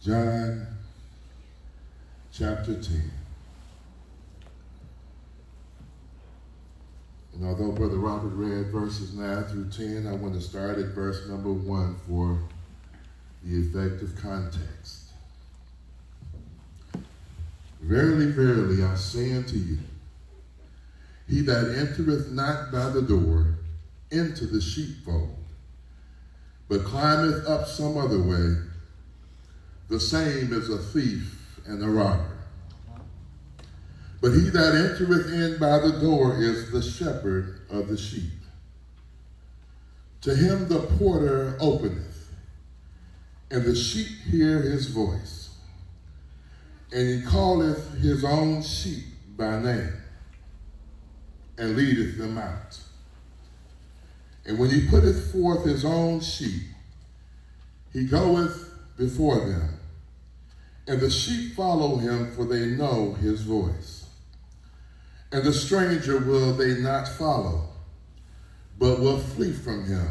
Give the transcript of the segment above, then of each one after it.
John chapter 10. And although Brother Robert read verses 9 through 10, I want to start at verse number 1 for the effective context. Verily, verily, I say unto you, he that entereth not by the door into the sheepfold, but climbeth up some other way, the same is a thief and a robber. But he that entereth in by the door is the shepherd of the sheep. To him the porter openeth, and the sheep hear his voice. And he calleth his own sheep by name, and leadeth them out. And when he putteth forth his own sheep, he goeth before them, and the sheep follow him, for they know his voice. And the stranger will they not follow, but will flee from him,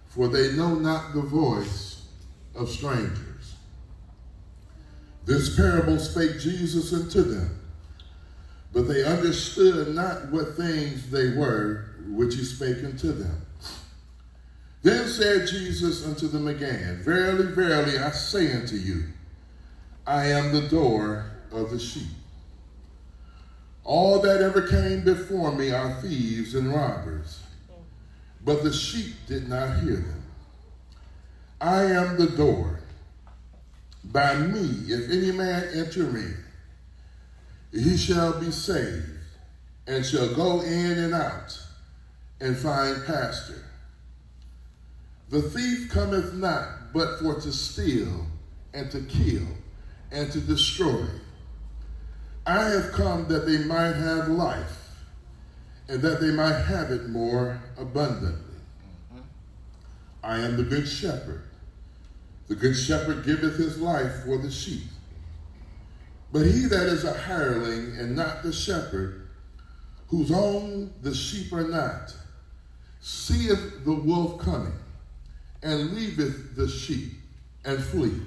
for they know not the voice of strangers. This parable spake Jesus unto them, but they understood not what things they were which he spake unto them. Then said Jesus unto them again, Verily, verily, I say unto you, I am the door of the sheep. All that ever came before me are thieves and robbers, but the sheep did not hear them. I am the door. By me, if any man enter in, he shall be saved, and shall go in and out, and find pasture. The thief cometh not, but for to steal, and to kill, and to destroy. I have come that they might have life, and that they might have it more abundantly. I am the good shepherd. The good shepherd giveth his life for the sheep. But he that is a hireling, and not the shepherd, whose own the sheep are not, seeth the wolf coming, and leaveth the sheep, and flee.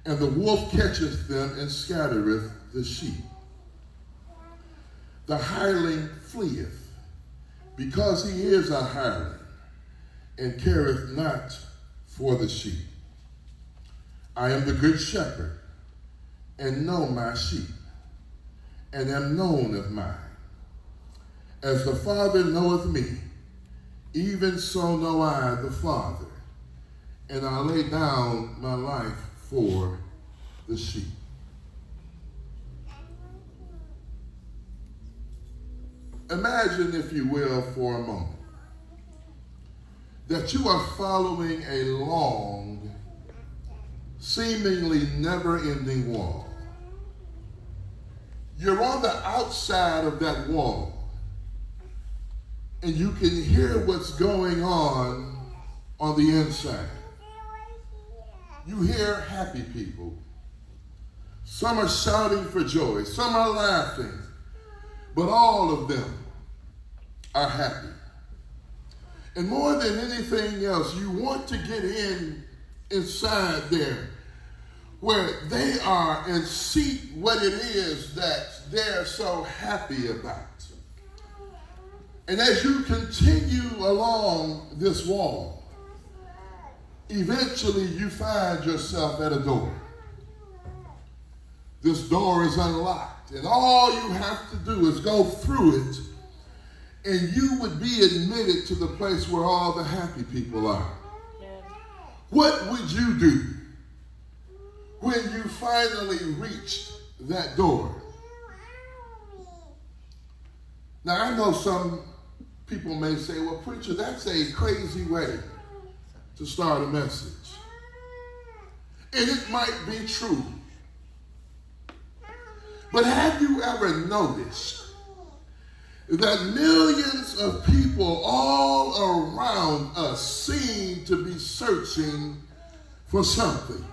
And the wolf catcheth them, and scattereth the sheep. The hireling fleeth, because he is a hireling, and careth not for the sheep. I am the good shepherd, and know my sheep, and am known of mine. As the Father knoweth me, even so know I the Father, and I lay down my life for the sheep. Imagine, if you will, for a moment, that you are following a long, seemingly never-ending wall. You're on the outside of that wall, and you can hear what's going on the inside. You hear happy people. Some are shouting for joy. Some are laughing. But all of them are happy. And more than anything else, you want to get inside there where they are and see what it is that they're so happy about. And as you continue along this wall, eventually you find yourself at a door. This door is unlocked, and all you have to do is go through it, and you would be admitted to the place where all the happy people are. What would you do when you finally reached that door? Now, I know some people may say, well, preacher, that's a crazy way to start a message. And it might be true. But have you ever noticed that millions of people all around us seem to be searching for something?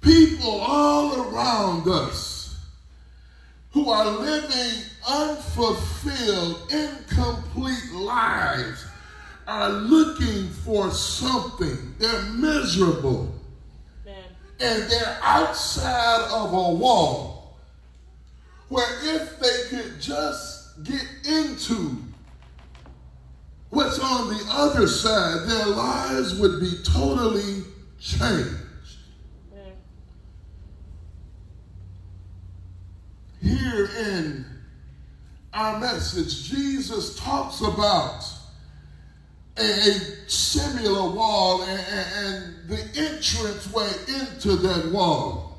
People all around us who are living unfulfilled, incomplete lives are looking for something. They're miserable. Man. And they're outside of a wall where if they could just get into what's on the other side, their lives would be totally changed. Man. Here in our message, Jesus talks about a similar wall and the entranceway into that wall.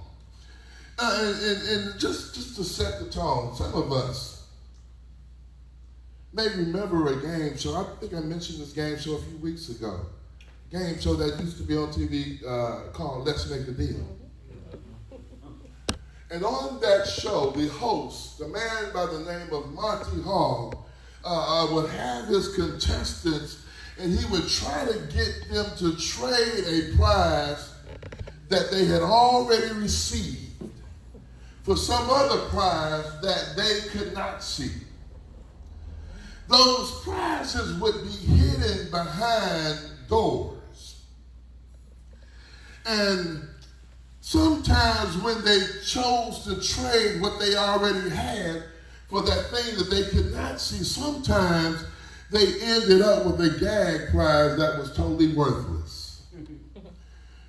And just to set the tone, some of us may remember a game show. I think I mentioned this game show a few weeks ago. A game show that used to be on TV called Let's Make a Deal. And on that show, the host, a man by the name of Monty Hall, would have his contestants, and he would try to get them to trade a prize that they had already received for some other prize that they could not see. Those prizes would be hidden behind doors. And sometimes when they chose to trade what they already had for that thing that they could not see, sometimes they ended up with a gag prize that was totally worthless.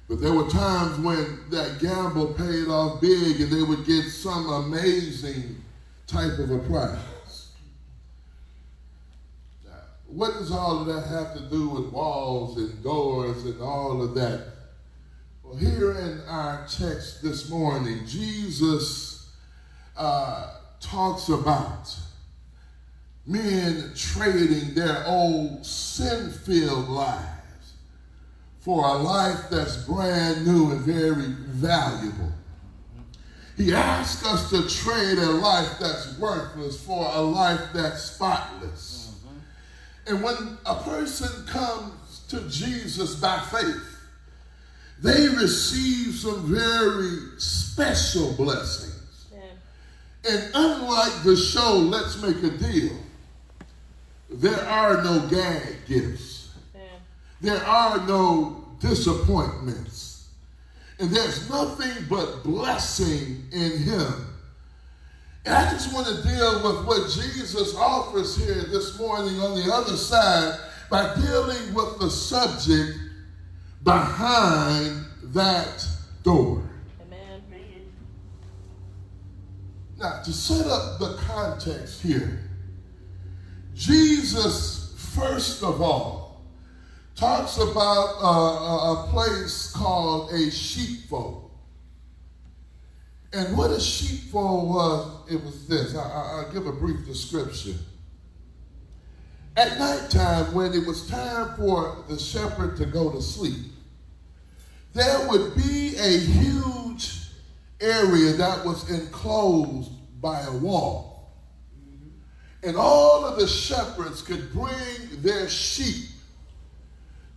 But there were times when that gamble paid off big and they would get some amazing type of a prize. Now, what does all of that have to do with walls and doors and all of that? Well, here in our text this morning, Jesus talks about men trading their old sin-filled lives for a life that's brand new and very valuable. He asks us to trade a life that's worthless for a life that's spotless. And when a person comes to Jesus by faith, they receive some very special blessings. Yeah. And unlike the show, Let's Make a Deal, there are no gag gifts. Yeah. There are no disappointments. And there's nothing but blessing in him. And I just want to deal with what Jesus offers here this morning on the other side by dealing with the subject behind that door. Amen. Now, to set up the context here, Jesus, first of all, talks about a place called a sheepfold. And what a sheepfold was, it was this. I'll give a brief description. At nighttime, when it was time for the shepherd to go to sleep, there would be a huge area that was enclosed by a wall. And all of the shepherds could bring their sheep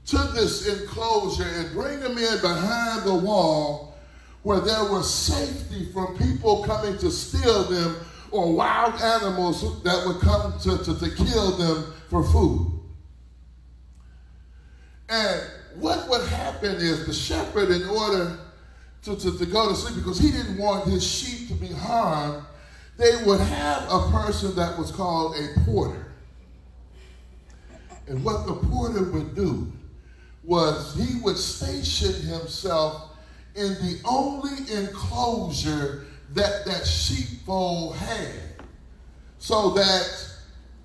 to this enclosure and bring them in behind the wall where there was safety from people coming to steal them or wild animals that would come to kill them for food. And what would happen is the shepherd, in order to go to sleep, because he didn't want his sheep to be harmed, they would have a person that was called a porter. And what the porter would do was he would station himself in the only enclosure that sheepfold had, so that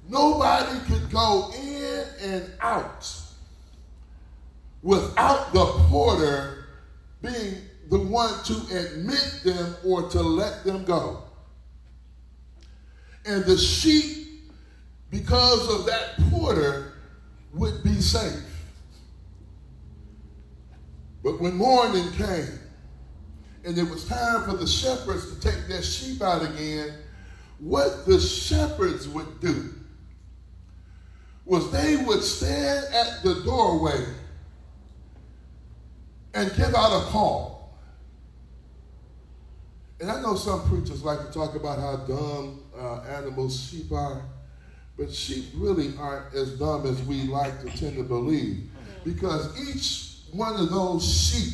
nobody could go in and out without the porter being the one to admit them or to let them go. And the sheep, because of that porter, would be safe. But when morning came and it was time for the shepherds to take their sheep out again, what the shepherds would do was they would stand at the doorway and give out a call. And I know some preachers like to talk about how dumb animals sheep are, But sheep really aren't as dumb as we like to tend to believe, because each one of those sheep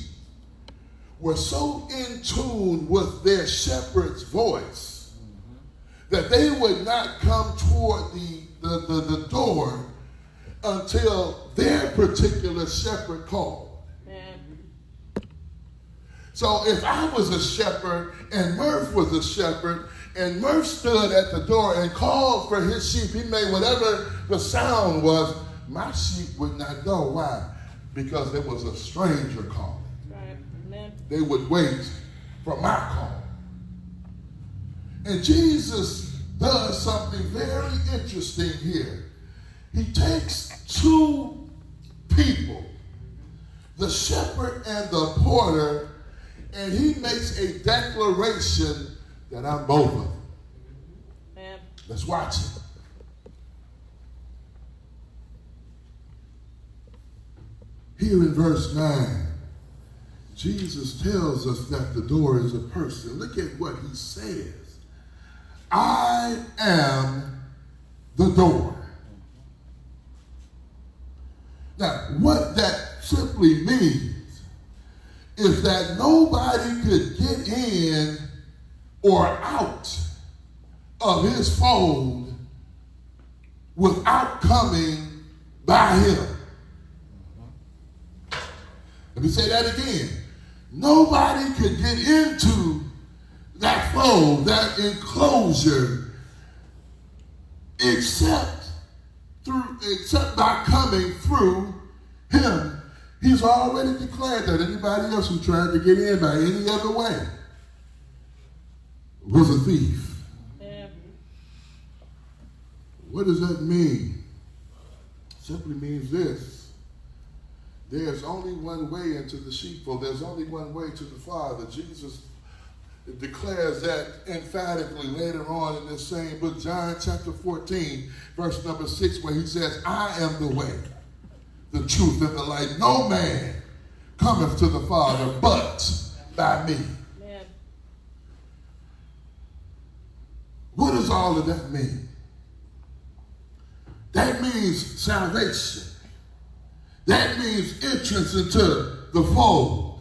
were so in tune with their shepherd's voice that they would not come toward the door until their particular shepherd called. So if I was a shepherd and Murph was a shepherd and Murph stood at the door and called for his sheep, he made whatever the sound was, my sheep would not go. Why? Because there was a stranger calling. They would wait for my call. And Jesus does something very interesting here. He takes two people, the shepherd and the porter, and he makes a declaration that I'm both of them. Let's watch it. Here in verse 9, Jesus tells us that the door is a person. Look at what he says. I am the door. Now, what that simply means is that nobody could get in or out of his fold without coming by him. Let me say that again. Nobody could get into that fold, that enclosure, except by coming through him. He's already declared that anybody else who tried to get in by any other way was a thief. Yeah. What does that mean? It simply means this. There's only one way into the sheepfold. There's only one way to the Father. Jesus declares that emphatically later on in this same book, John chapter 14, verse number 6, where he says, I am the way, the truth, and the light. No man cometh to the Father but by me. Amen. What does all of that mean? That means salvation. That means entrance into the fold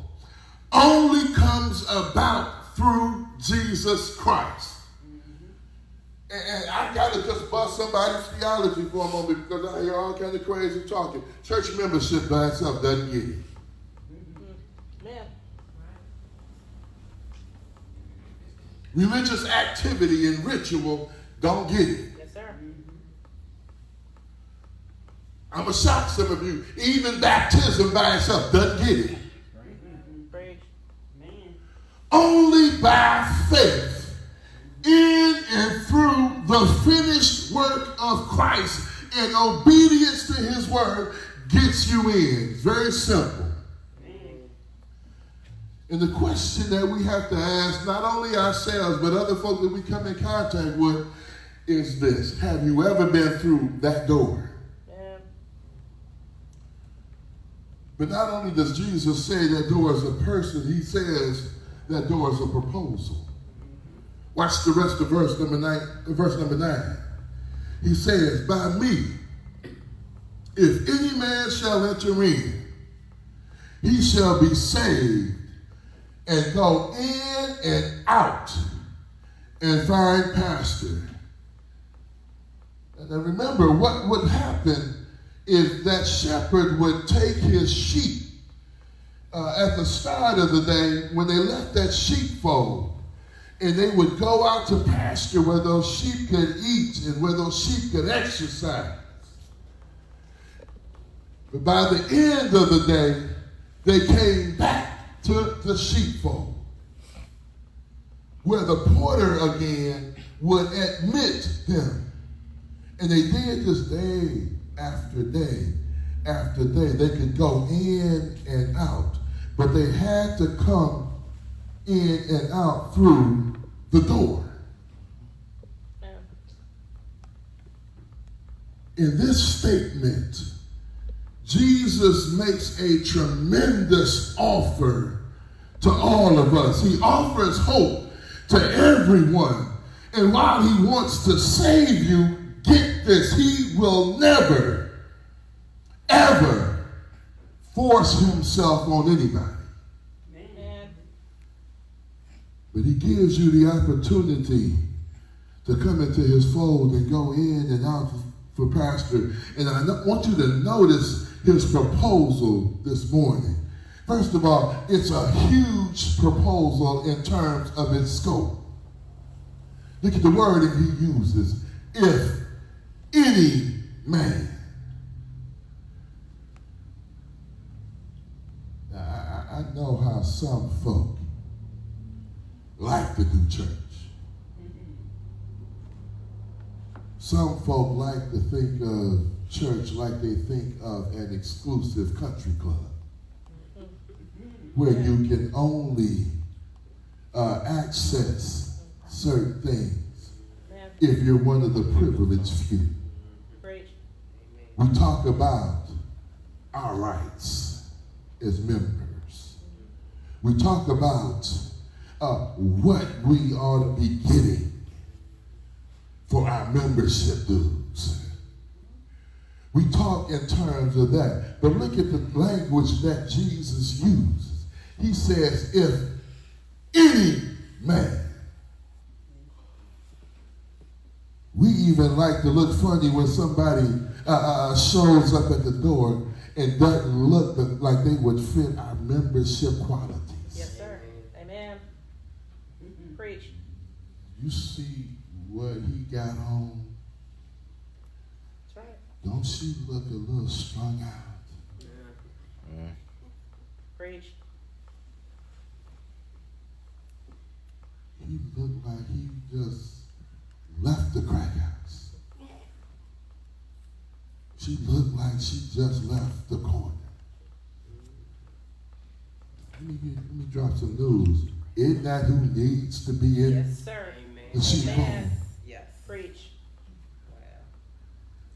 only comes about through Jesus Christ. And I got to just bust somebody's theology for a moment, because I hear all kinds of crazy talking. Church membership by itself doesn't get it. Yeah. Religious activity and ritual don't get it. Yes, sir. I'm going to shock some of you. Even baptism by itself doesn't get it. Only by faith in and through the finished work of Christ and obedience to his word gets you in. It's very simple. And the question that we have to ask, not only ourselves, but other folk that we come in contact with, is this. Have you ever been through that door? But not only does Jesus say that door is a person, he says that door is a proposal. Watch the rest of verse number 9. He says, by me, if any man shall enter in, he shall be saved and go in and out and find pasture. And then remember, what would happen is that shepherd would take his sheep at the start of the day when they left that sheepfold, and they would go out to pasture where those sheep could eat and where those sheep could exercise. But by the end of the day, they came back to the sheepfold, where the porter again would admit them. And they did this day after day after day. They could go in and out, but they had to come in and out through the door. In this statement, Jesus makes a tremendous offer to all of us. He offers hope to everyone. And while he wants to save you, get get this, he will never, ever force himself on anybody. Amen. But he gives you the opportunity to come into his fold and go in and out for pastor. And I want you to notice his proposal this morning. First of all, it's a huge proposal in terms of its scope. Look at the wording he uses. If any man. Now, I know how some folk like to do church. Some folk like to think of church like they think of an exclusive country club where you can only access certain things if you're one of the privileged few. Preach. We talk about our rights as members. We talk about what we ought to be getting for our membership dues. We talk in terms of that. But look at the language that Jesus uses. He says, if any man. We even like to look funny when somebody shows up at the door and doesn't look like they would fit our membership qualities. Yes, sir. Amen. Preach. You see what he got on? That's right. Don't she look a little strung out? Yeah. Preach. He looked like he just left the crack house. She looked like she just left the corner. Let me drop some news. Isn't that who needs to be in Yes, sir. the sheep fold? Amen. Yes. Preach.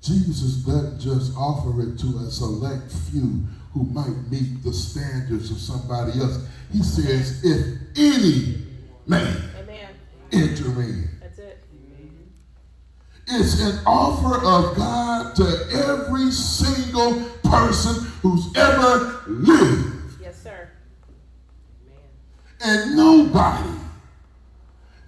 Jesus doesn't just offer it to a select few who might meet the standards of somebody else. He says, if any man Amen. enter in. That's it. It's an offer of God to every single person who's ever lived. Yes, sir. And nobody,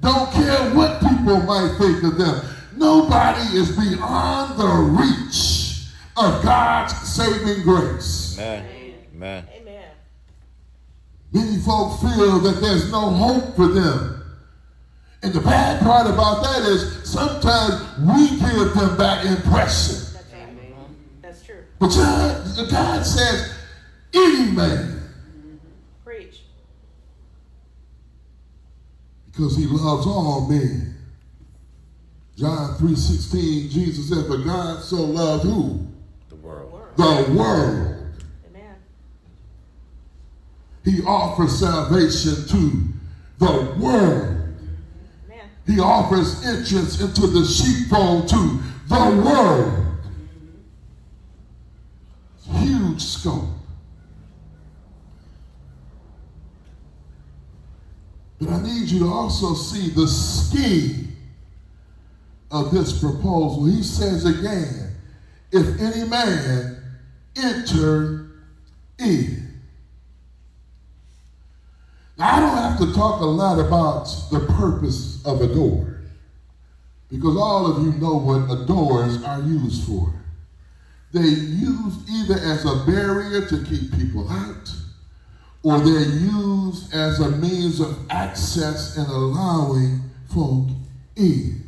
don't care what people might think of them, nobody is beyond the reach of God's saving grace. Amen. Amen. Amen. Many folk feel that there's no hope for them. And the bad part about that is sometimes we give them that impression. That's right. That's true. But God says, any man, Preach. because he loves all men. John 3:16, Jesus said, but God so loved who? The world. The world. Amen. He offers salvation to the world. Amen. He offers entrance into the sheepfold to the world. Huge scope. But I need you to also see the scheme of this proposal. He says again, if any man enter in. Now, I don't have to talk a lot about the purpose of a door, because all of you know what doors are used for. They're used either as a barrier to keep people out, or they're used as a means of access and allowing folk in.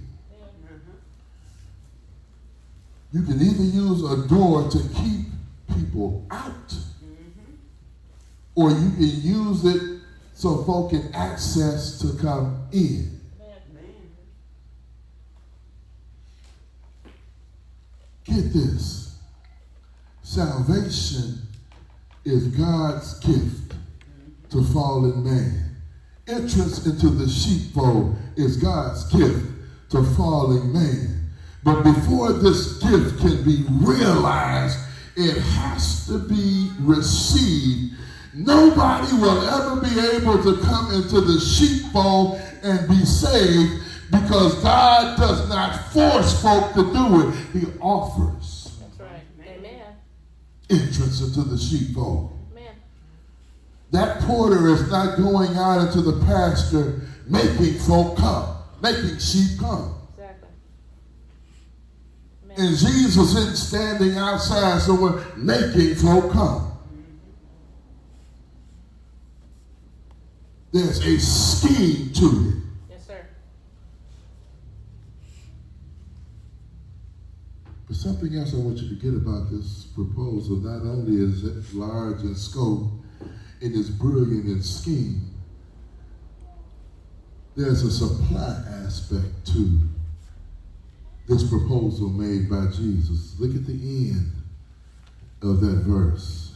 You can either use a door to keep people out, or you can use it so folk can access to come in. Get this. Salvation is God's gift to fallen man. Entrance into the sheepfold is God's gift to fallen man. But before this gift can be realized, it has to be received. Nobody will ever be able to come into the sheepfold and be saved Because God does not force folk to do it. He offers That's right. Amen. entrance into the sheepfold. Amen. That porter is not going out into the pasture making folk come, making sheep come. Exactly. Amen. And Jesus isn't standing outside somewhere making folk come. There's a scheme to it. Yes, sir. But something else I want you to get about this proposal, not only is it large in scope and it's brilliant in scheme, there's a supply aspect to this proposal made by Jesus. Look at the end of that verse.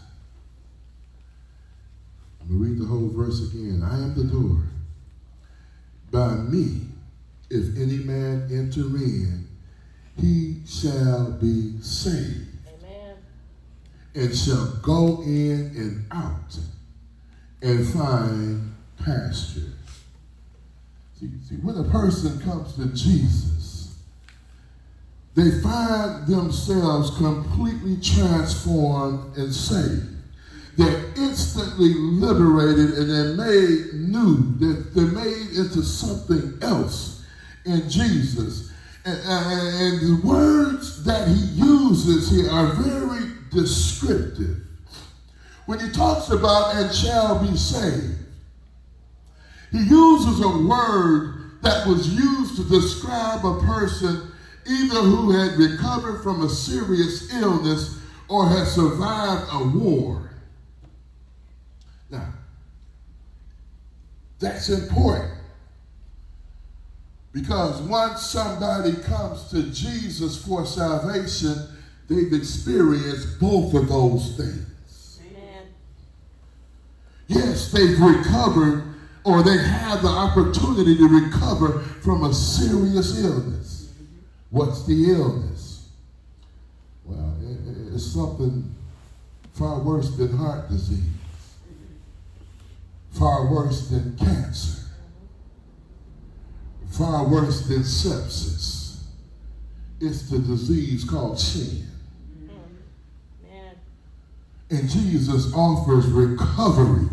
I'm going to read the whole verse again. I am the door. By me, if any man enter in, he shall be saved. Amen. And shall go in and out and find pasture. See, when a person comes to Jesus, they find themselves completely transformed and saved. They're instantly liberated and they're made new. They're made into something else in Jesus. And the words that he uses here are very descriptive. When he talks about and shall be saved, he uses a word that was used to describe a person either who had recovered from a serious illness or had survived a war. Now, that's important because once somebody comes to Jesus for salvation, they've experienced both of those things. Amen. Yes, they've recovered or they have the opportunity to recover from a serious illness. What's the illness? Well, it's something far worse than heart disease. Far worse than cancer. Far worse than sepsis. It's the disease called sin. Man. And Jesus offers recovery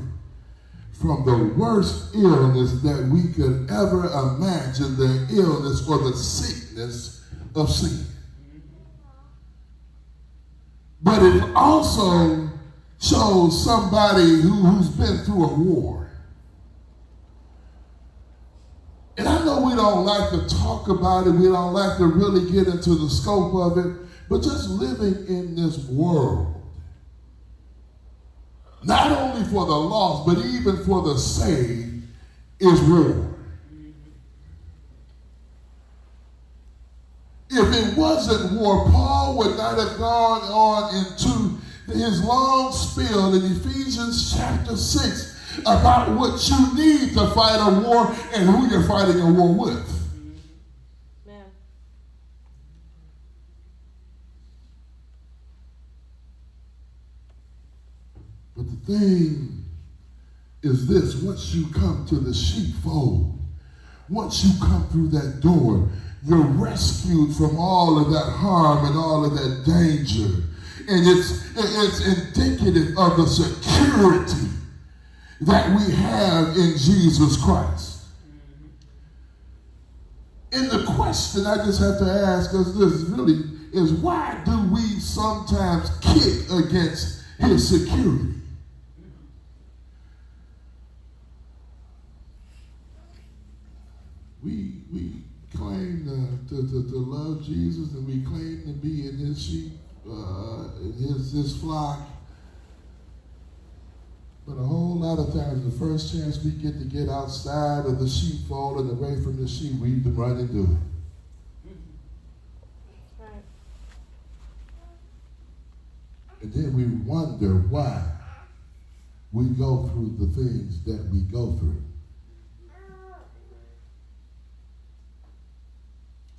from the worst illness that we could ever imagine, the illness or the sickness of sin. But it also shows somebody who's been through a war. And I know we don't like to talk about it. We don't like to really get into the scope of it. But just living in this world, not only for the lost, but even for the saved, is war. If it wasn't war, Paul would not have gone on into his long spiel in Ephesians chapter 6 about what you need to fight a war and who you're fighting a war with. Man. But the thing is this: once you come to the sheepfold, once you come through that door, you're rescued from all of that harm and all of that danger. And it's indicative of the security that we have in Jesus Christ. And the question I just have to ask us this really is, why do we sometimes kick against his security? We claim to love Jesus, and we claim to be in his sheep, his flock. But a whole lot of times, the first chance we get outside of the sheepfold and away from the sheep, we run into it. Right. And then we wonder why we go through the things that we go through.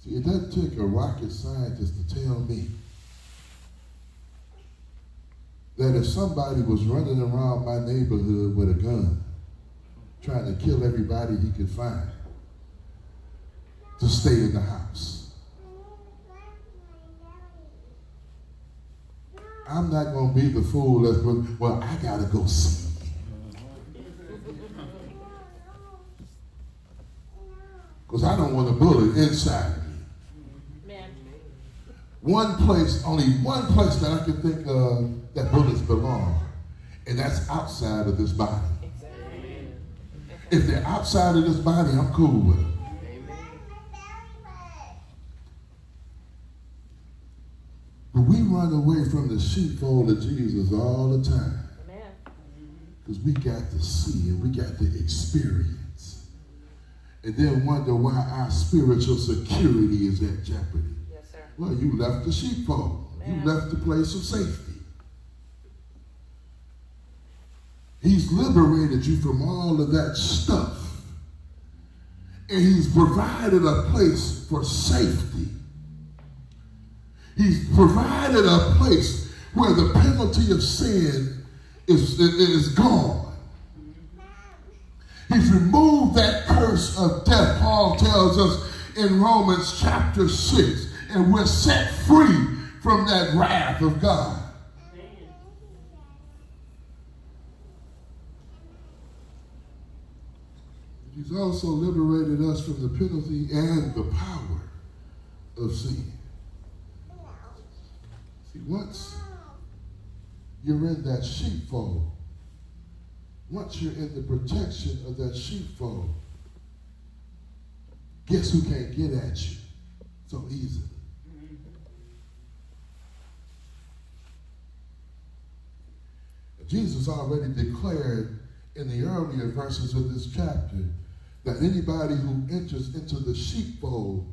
See, it doesn't take a rocket scientist to tell me that if somebody was running around my neighborhood with a gun, trying to kill everybody he could find, to stay in the house. I'm not going to be the fool that's going, well, I got to go see. Because I don't want a bullet inside of me. Man. Only one place that I can think of that bullets belong, and that's outside of this body. If they're outside of this body, I'm cool with them. But we run away from the sheepfold of Jesus all the time. Because we got to see and we got to experience. And then wonder why our spiritual security is at jeopardy. Yes, sir. Well, you left the sheepfold. You left the place of safety. He's liberated you from all of that stuff. And he's provided a place for safety. He's provided a place where the penalty of sin is gone. He's removed that curse of death, Paul tells us in Romans chapter 6. And we're set free from that wrath of God. He's also liberated us from the penalty and the power of sin. See, once you're in that sheepfold, once you're in the protection of that sheepfold, guess who can't get at you so easily? Jesus already declared in the earlier verses of this chapter that anybody who enters into the sheepfold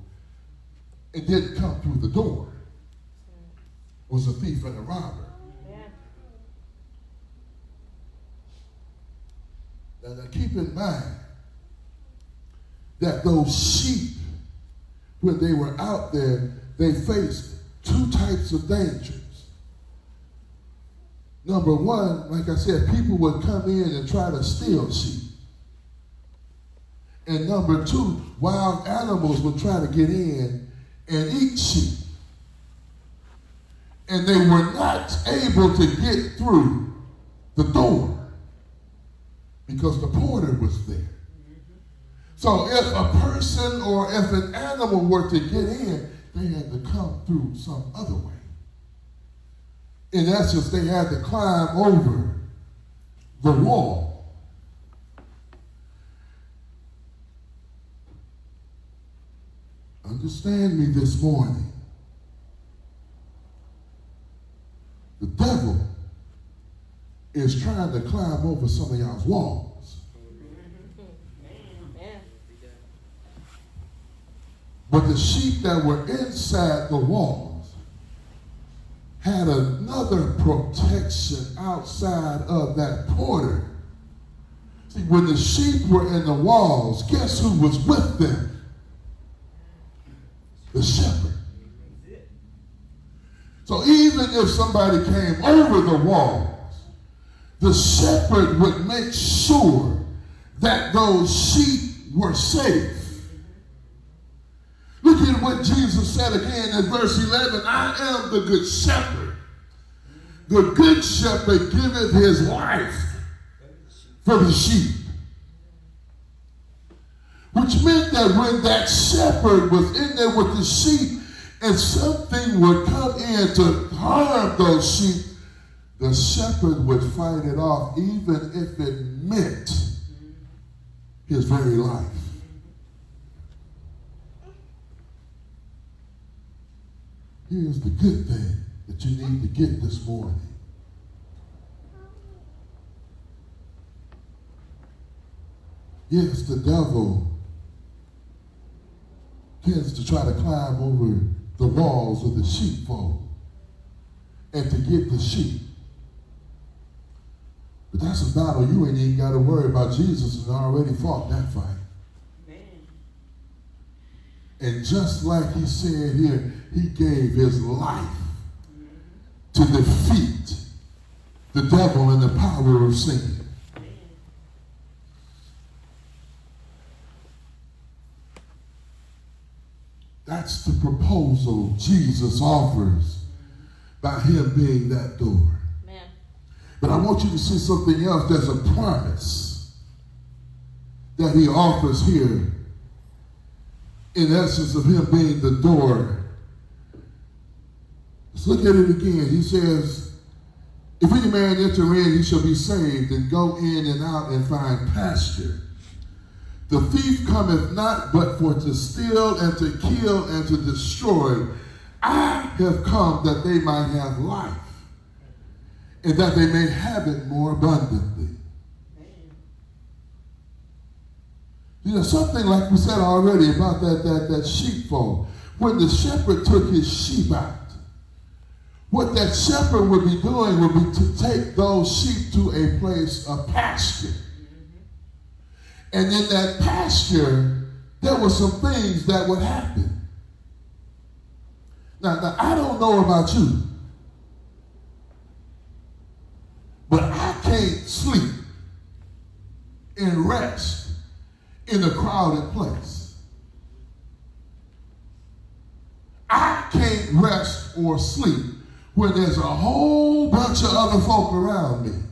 and didn't come through the door was a thief and a robber. Now keep in mind that those sheep, when they were out there, they faced two types of dangers. Number one, like I said, people would come in and try to steal sheep. And number two, wild animals would try to get in and eat sheep. And they were not able to get through the door because the porter was there. So if a person or if an animal were to get in, they had to come through some other way. In essence, they had to climb over the wall. Understand me this morning. The devil is trying to climb over some of y'all's walls. But the sheep that were inside the walls had another protection outside of that porter. See, when the sheep were in the walls, guess who was with them? The shepherd. So even if somebody came over the walls, the shepherd would make sure that those sheep were safe. Look at what Jesus said again in verse 11. I am the good shepherd. The good shepherd giveth his life for the sheep. Which meant that when that shepherd was in there with the sheep and something would come in to harm those sheep, the shepherd would fight it off even if it meant his very life. Here's the good thing that you need to get this morning. Yes, the devil tends to try to climb over the walls of the sheepfold and to get the sheep. But that's a battle you ain't even got to worry about. Jesus has already fought that fight. And just like he said here, he gave his life to defeat the devil and the power of sin. That's the proposal Jesus offers by him being that door. Man. But I want you to see something else. There's a promise that he offers here, in essence of him being the door. Let's look at it again. He says, if any man enter in, he shall be saved, and go in and out and find pasture. The thief cometh not but for to steal and to kill and to destroy. I have come that they might have life, and that they may have it more abundantly. You know, something like we said already about that sheepfold. When the shepherd took his sheep out, what that shepherd would be doing would be to take those sheep to a place of pasture. And in that pasture, there were some things that would happen. Now, I don't know about you, but I can't sleep and rest in a crowded place. I can't rest or sleep when there's a whole bunch of other folk around me.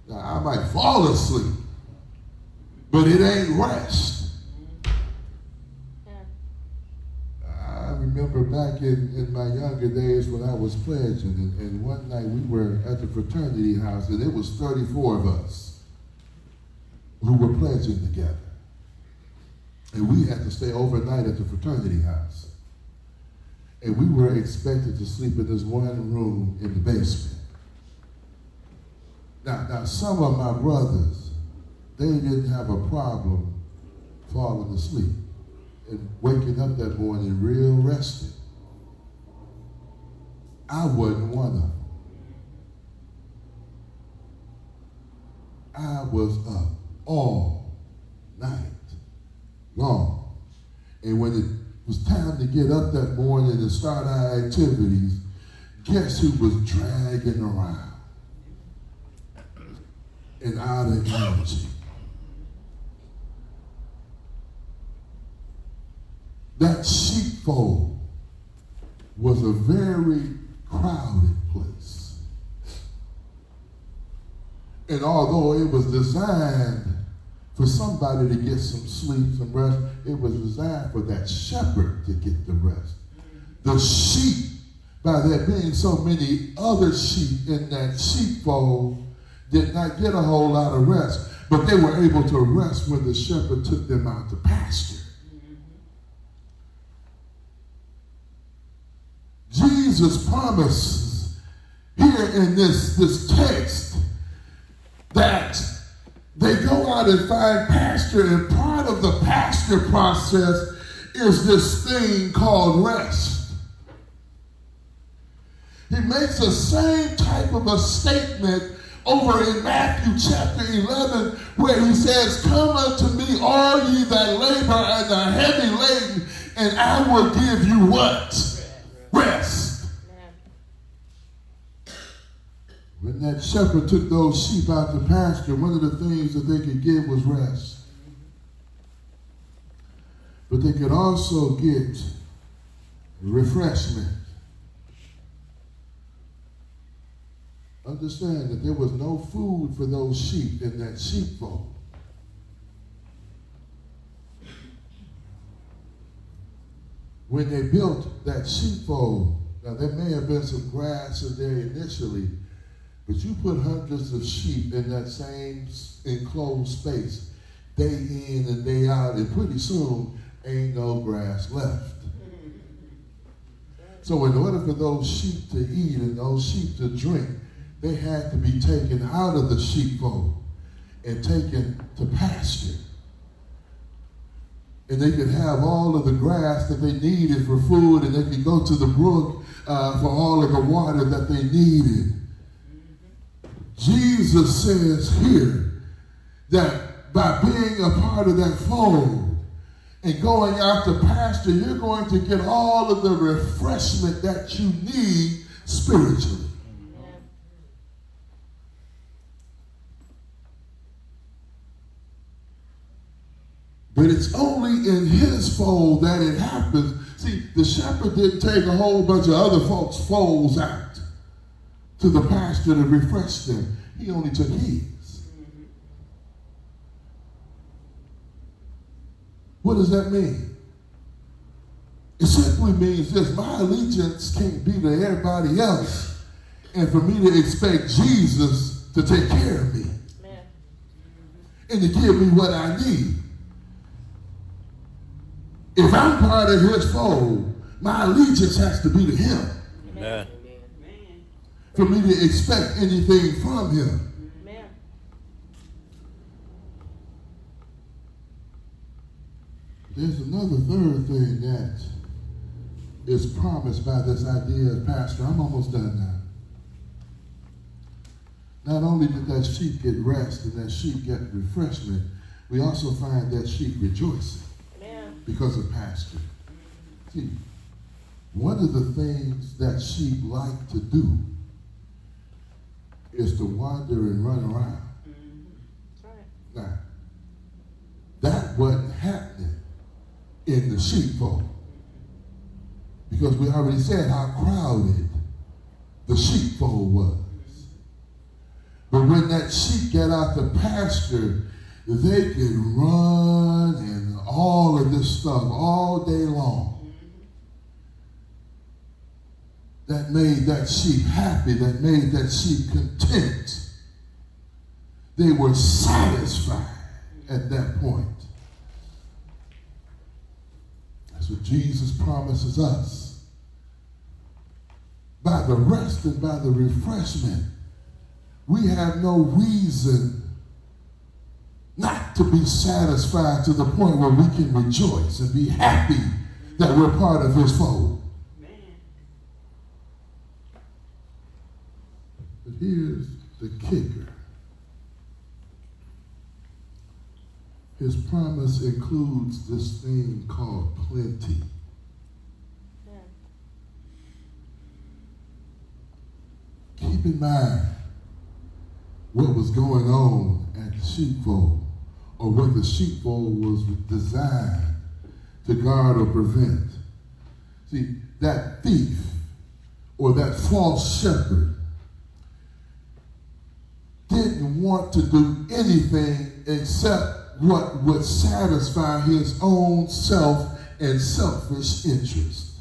Now, I might fall asleep, but it ain't rest. Yeah. I remember back in my younger days when I was pledging, and one night we were at the fraternity house, and it was 34 of us who were pledging together. And we had to stay overnight at the fraternity house. And we were expected to sleep in this one room in the basement. Now some of my brothers, they didn't have a problem falling asleep and waking up that morning real rested. I wasn't one of them. I was up all night long. And when it was time to get up that morning and start our activities, guess who was dragging around and out of energy? That sheepfold was a very crowded place. And although it was designed for somebody to get some sleep, some rest, it was designed for that shepherd to get the rest. The sheep, by there being so many other sheep in that sheepfold, did not get a whole lot of rest, but they were able to rest when the shepherd took them out to pasture. Jesus promises here in this text that they go out and find pasture, and part of the pasture process is this thing called rest. He makes the same type of a statement over in Matthew chapter 11, where he says, "Come unto me, all ye that labor and are heavy laden, and I will give you" what? Rest. When that shepherd took those sheep out to pasture, one of the things that they could get was rest. But they could also get refreshment. Understand that there was no food for those sheep in that sheepfold. When they built that sheepfold, now there may have been some grass in there initially, but you put hundreds of sheep in that same enclosed space, day in and day out, and pretty soon ain't no grass left. So in order for those sheep to eat and those sheep to drink, they had to be taken out of the sheepfold and taken to pasture. And they could have all of the grass that they needed for food, and they could go to the brook for all of the water that they needed. Jesus says here that by being a part of that fold and going out to pasture, you're going to get all of the refreshment that you need spiritually. But it's only in his fold that it happens. See, the shepherd didn't take a whole bunch of other folks' folds out to the pasture to refresh them. He only took his. What does that mean? It simply means this: my allegiance can't be to everybody else, and for me to expect Jesus to take care of me and to give me what I need. If I'm part of his fold, my allegiance has to be to him. Amen. For me to expect anything from him. Amen. There's another third thing that is promised by this idea of pastor. I'm almost done now. Not only did that sheep get rest and that sheep get refreshment, we also find that sheep rejoicing because of pasture. See, one of the things that sheep like to do is to wander and run around. That's right. Now, that wasn't happening in the sheepfold, because we already said how crowded the sheepfold was. But when that sheep get out the pasture, they could run and all of this stuff all day long. That made that sheep happy, that made that sheep content. They were satisfied at that point. That's what Jesus promises us. By the rest and by the refreshment, we have no reason not to be satisfied to the point where we can rejoice and be happy that we're part of his fold. But here's the kicker. His promise includes this thing called plenty. Keep in mind what was going on at the sheepfold, or what the sheepfold was designed to guard or prevent. See, that thief or that false shepherd didn't want to do anything except what would satisfy his own self and selfish interest.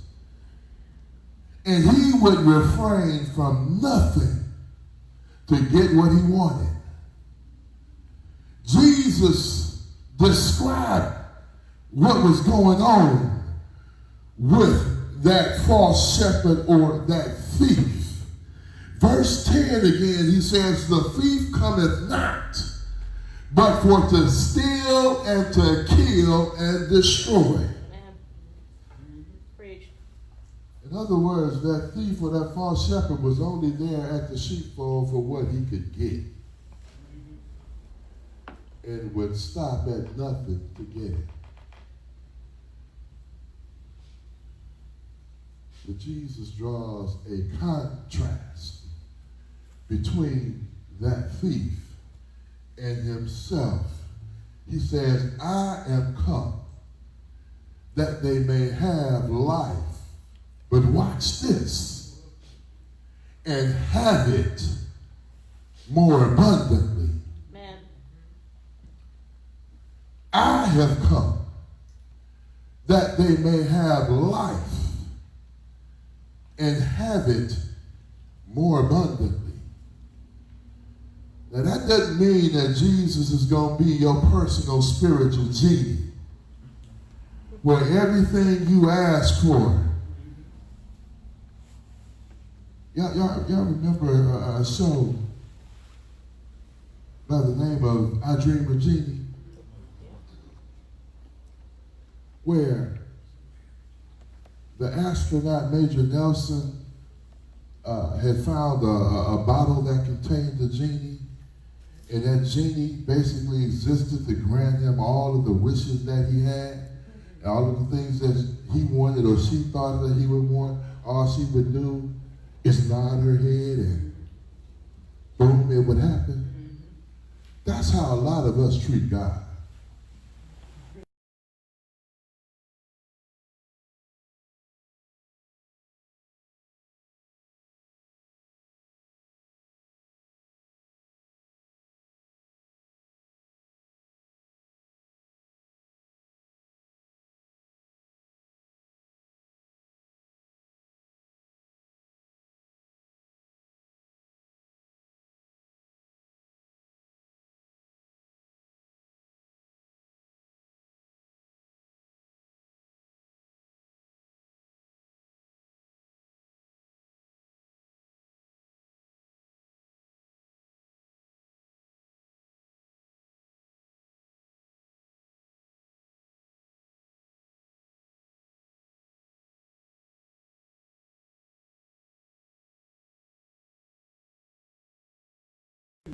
And he would refrain from nothing to get what he wanted. Jesus described what was going on with that false shepherd or that thief. Verse 10 again, he says, the thief cometh not, but for to steal and to kill and destroy. Preach. In other words, that thief or that false shepherd was only there at the sheepfold for what he could get, and would stop at nothing to get it. But Jesus draws a contrast between that thief and himself. He says, I am come that they may have life. But watch this, and have it more abundantly. Amen. I have come that they may have life and have it more abundantly. Now that doesn't mean that Jesus is going to be your personal spiritual genie, where everything you ask for. Y'all remember a show by the name of I Dream of Jeannie, where the astronaut Major Nelson had found a bottle that contained the genie, and that genie basically existed to grant him all of the wishes that he had, and all of the things that he wanted or she thought that he would want. All she would do is nod her head and boom, it would happen. That's how a lot of us treat God.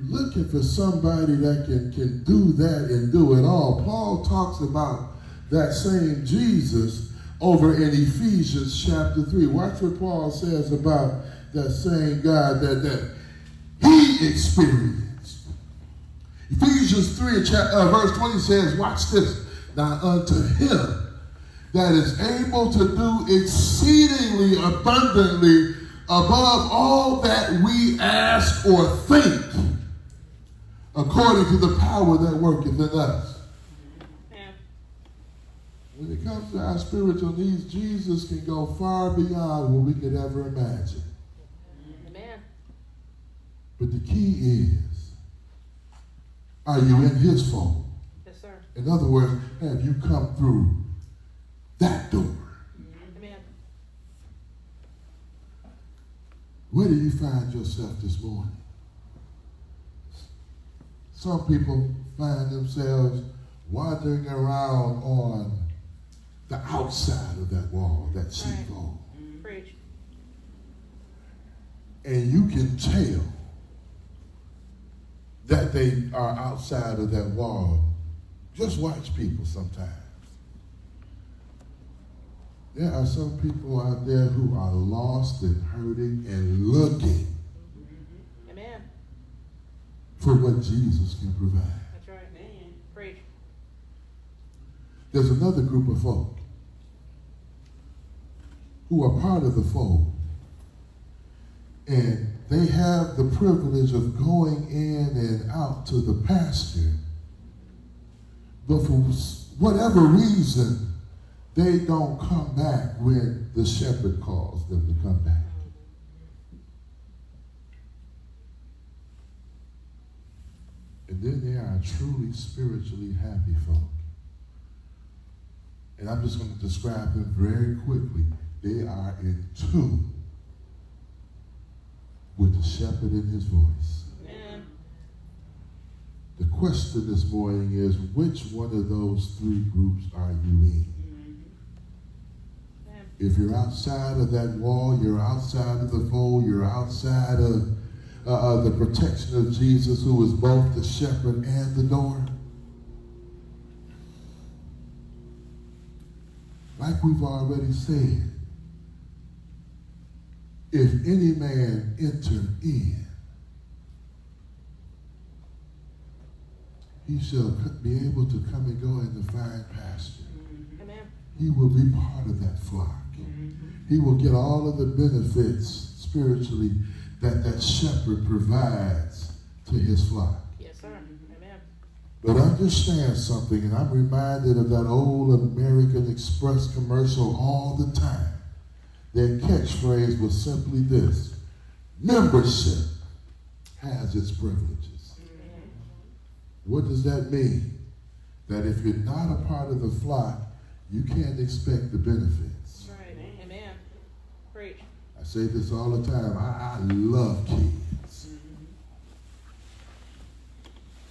looking for somebody that can do that and do it all. Paul talks about that same Jesus over in Ephesians chapter 3. Watch what Paul says about that same God that he experienced. Ephesians 3 verse 20 says, watch this. Now unto him that is able to do exceedingly abundantly above all that we ask or think, according to the power that worketh in us. Yeah. When it comes to our spiritual needs, Jesus can go far beyond what we could ever imagine. Amen. But the key is, are you in his fold? Yes, sir. In other words, have you come through that door? Amen. Where do you find yourself this morning? Some people find themselves wandering around on the outside of that wall, that sheepfold. Preach. And you can tell that they are outside of that wall. Just watch people sometimes. There are some people out there who are lost and hurting and looking Amen. for what Jesus can provide. That's right. Amen. Preach. There's another group of folk who are part of the fold, and they have the privilege of going in and out to the pasture, but for whatever reason, they don't come back when the shepherd calls them to come back. And then they are truly spiritually happy folk. And I'm just going to describe them very quickly. They are in tune with the shepherd and his voice. Amen. The question this morning is, which one of those three groups are you in? Amen. If you're outside of that wall, you're outside of the fold, you're outside of the protection of Jesus, who is both the shepherd and the door. Like we've already said, if any man enter in, he shall be able to come and go in the fine pasture. Amen. He will be part of that flock. He will get all of the benefits spiritually that that shepherd provides to his flock. Yes, sir. Amen. But understand something, and I'm reminded of that old American Express commercial all the time. Their catchphrase was simply this: membership has its privileges. What does that mean? That if you're not a part of the flock, you can't expect the benefits. Right. Amen. Preach. I say this all the time. I love kids.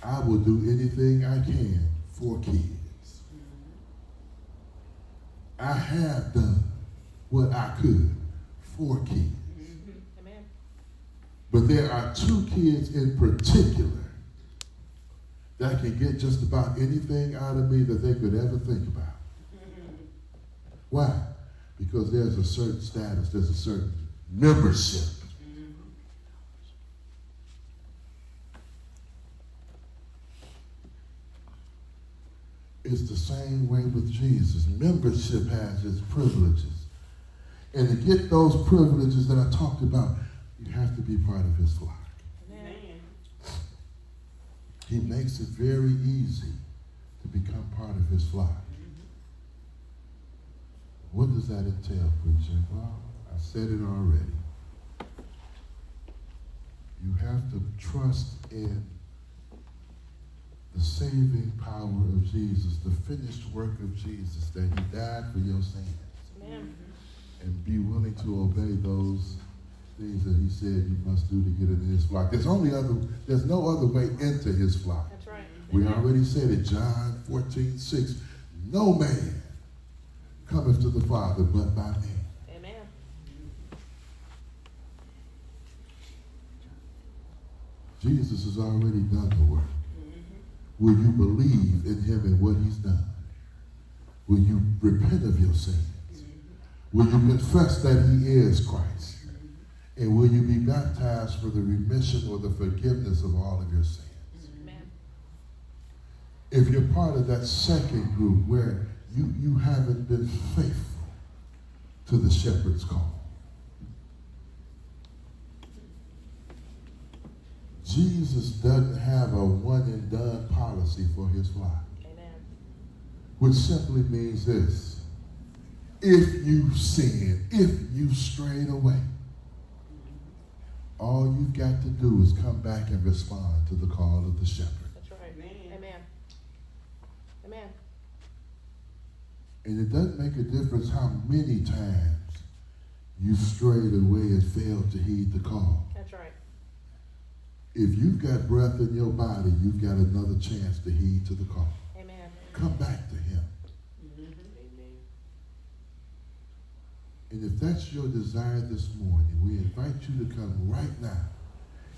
I will do anything I can for kids. I have done what I could for kids. Amen. But there are two kids in particular that can get just about anything out of me that they could ever think about. Why? Because there's a certain status, there's a certain membership. It's the same way with Jesus. Membership has its privileges. And to get those privileges that I talked about, you have to be part of his flock. Amen. He makes it very easy to become part of his flock. What does that entail, preacher? Well, I said it already. You have to trust in the saving power of Jesus, the finished work of Jesus, that he died for your sins. Amen. And be willing to obey those things that he said you must do to get into his flock. There's no other way into his flock. That's right. We already said it, John 14:6. No man cometh to the Father but by me. Jesus has already done the work. Will you believe in him and what he's done? Will you repent of your sins? Will you confess that he is Christ? And will you be baptized for the remission or the forgiveness of all of your sins? Amen. If you're part of that second group where you haven't been faithful to the shepherd's call, Jesus doesn't have a one and done policy for his flock. Amen. Which simply means this: if you sin, if you strayed away, all you've got to do is come back and respond to the call of the shepherd. That's right. Amen. Amen. And it doesn't make a difference how many times you strayed away and failed to heed the call. That's right. If you've got breath in your body, you've got another chance to heed to the call. Amen. Come back to him. Amen. And if that's your desire this morning, we invite you to come right now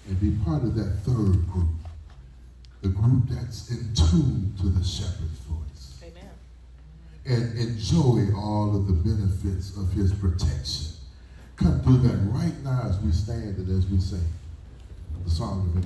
and be part of that third group, the group that's in tune to the shepherd's voice. Amen. And enjoy all of the benefits of his protection. Come do that right now as we stand and as we sing the song of